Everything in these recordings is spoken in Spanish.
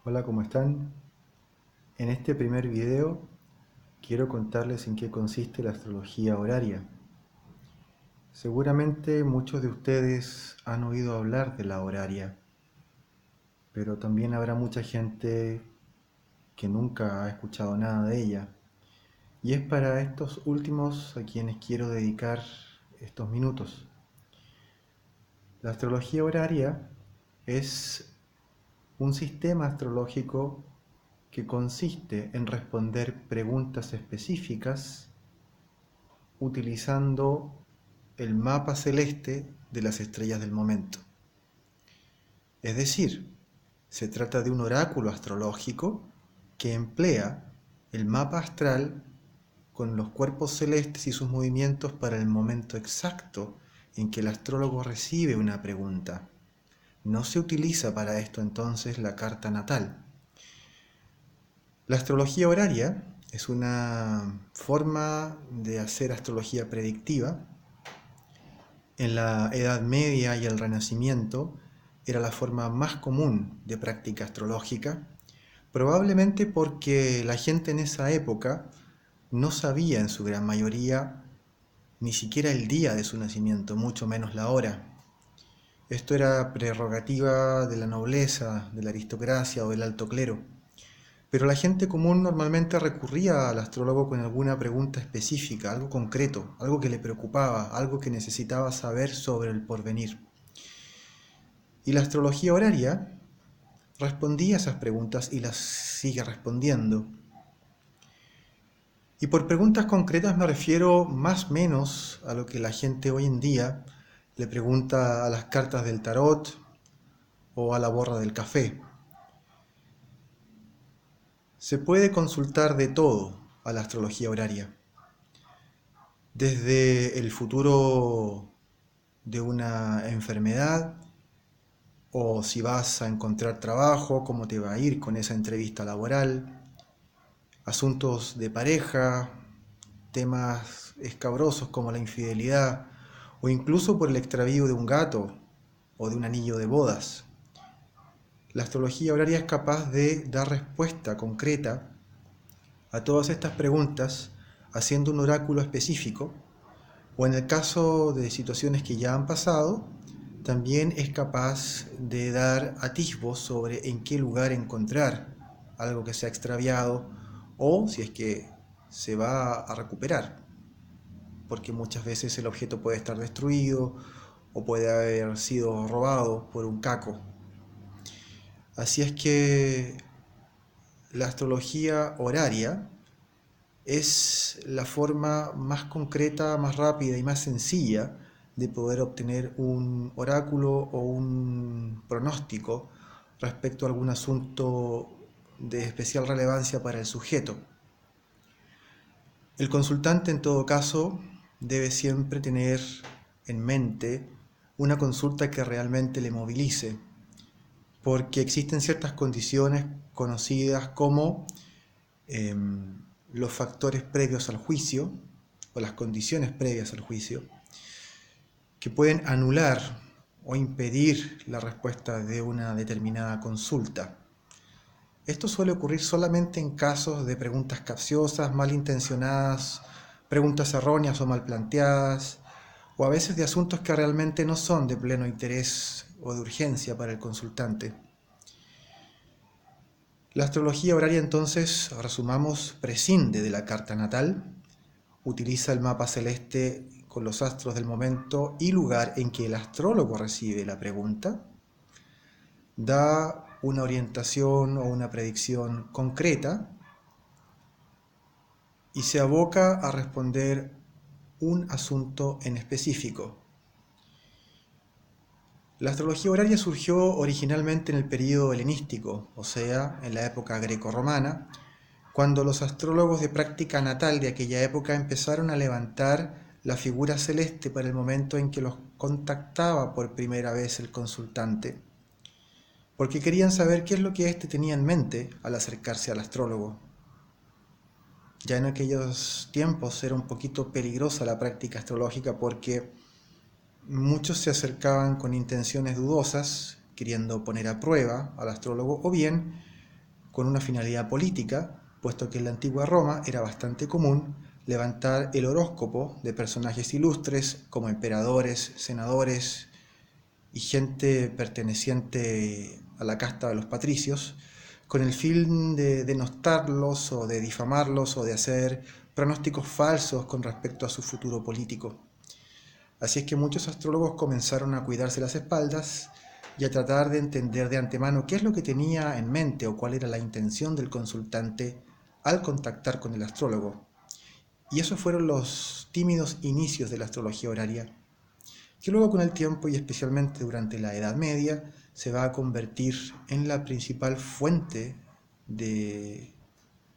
Hola, ¿cómo están? En este primer video quiero contarles en qué consiste la astrología horaria. Seguramente muchos de ustedes han oído hablar de la horaria, pero también habrá mucha gente que nunca ha escuchado nada de ella. Y es para estos últimos a quienes quiero dedicar estos minutos. La astrología horaria es un sistema astrológico que consiste en responder preguntas específicas utilizando el mapa celeste de las estrellas del momento. Es decir, se trata de un oráculo astrológico que emplea el mapa astral con los cuerpos celestes y sus movimientos para el momento exacto en que el astrólogo recibe una pregunta. No se utiliza para esto entonces la carta natal. La astrología horaria es una forma de hacer astrología predictiva. En la Edad Media y el Renacimiento era la forma más común de práctica astrológica, probablemente porque la gente en esa época no sabía en su gran mayoría ni siquiera el día de su nacimiento, mucho menos la hora. Esto era prerrogativa de la nobleza, de la aristocracia o del alto clero. Pero la gente común normalmente recurría al astrólogo con alguna pregunta específica, algo concreto, algo que le preocupaba, algo que necesitaba saber sobre el porvenir. Y la astrología horaria respondía a esas preguntas y las sigue respondiendo. Y por preguntas concretas me refiero más o menos a lo que la gente hoy en día le pregunta a las cartas del tarot o a la borra del café. Se puede consultar de todo a la astrología horaria, desde el futuro de una enfermedad, o si vas a encontrar trabajo, cómo te va a ir con esa entrevista laboral, asuntos de pareja, temas escabrosos como la infidelidad, o incluso por el extravío de un gato o de un anillo de bodas. La astrología horaria es capaz de dar respuesta concreta a todas estas preguntas haciendo un oráculo específico, o en el caso de situaciones que ya han pasado, también es capaz de dar atisbos sobre en qué lugar encontrar algo que se ha extraviado o si es que se va a recuperar, porque muchas veces el objeto puede estar destruido o puede haber sido robado por un caco. Así es que la astrología horaria es la forma más concreta, más rápida y más sencilla de poder obtener un oráculo o un pronóstico respecto a algún asunto de especial relevancia para el sujeto. El consultante, en todo caso, debe siempre tener en mente una consulta que realmente le movilice, porque existen ciertas condiciones conocidas como eh, los factores previos al juicio o las condiciones previas al juicio que pueden anular o impedir la respuesta de una determinada consulta. Esto suele ocurrir solamente en casos de preguntas capciosas, malintencionadas, preguntas erróneas o mal planteadas, o a veces de asuntos que realmente no son de pleno interés o de urgencia para el consultante. La astrología horaria entonces, resumamos, prescinde de la carta natal, utiliza el mapa celeste con los astros del momento y lugar en que el astrólogo recibe la pregunta, da una orientación o una predicción concreta y se aboca a responder un asunto en específico. La astrología horaria surgió originalmente en el período helenístico, o sea, en la época grecorromana, cuando los astrólogos de práctica natal de aquella época empezaron a levantar la figura celeste para el momento en que los contactaba por primera vez el consultante, porque querían saber qué es lo que éste tenía en mente al acercarse al astrólogo. Ya en aquellos tiempos era un poquito peligrosa la práctica astrológica porque muchos se acercaban con intenciones dudosas, queriendo poner a prueba al astrólogo, o bien con una finalidad política, puesto que en la antigua Roma era bastante común levantar el horóscopo de personajes ilustres como emperadores, senadores y gente perteneciente a la casta de los patricios, con el fin de denostarlos o de difamarlos o de hacer pronósticos falsos con respecto a su futuro político. Así es que muchos astrólogos comenzaron a cuidarse las espaldas y a tratar de entender de antemano qué es lo que tenía en mente o cuál era la intención del consultante al contactar con el astrólogo. Y esos fueron los tímidos inicios de la astrología horaria, que luego con el tiempo y especialmente durante la Edad Media se va a convertir en la principal fuente de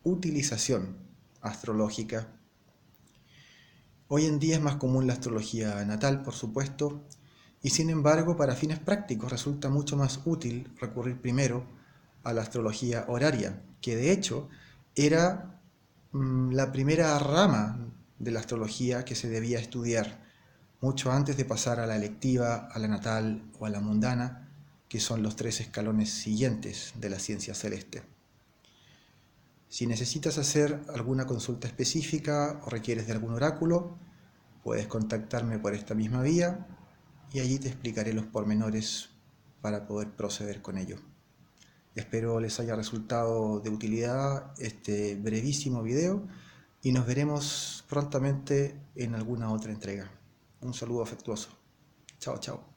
utilización astrológica. Hoy en día es más común la astrología natal, por supuesto, y sin embargo para fines prácticos resulta mucho más útil recurrir primero a la astrología horaria, que de hecho era la primera rama de la astrología que se debía estudiar mucho antes de pasar a la electiva, a la natal o a la mundana, que son los 3 escalones siguientes de la ciencia celeste. Si necesitas hacer alguna consulta específica o requieres de algún oráculo, puedes contactarme por esta misma vía y allí te explicaré los pormenores para poder proceder con ello. Espero les haya resultado de utilidad este brevísimo video y nos veremos prontamente en alguna otra entrega. Un saludo afectuoso. Chao, chao.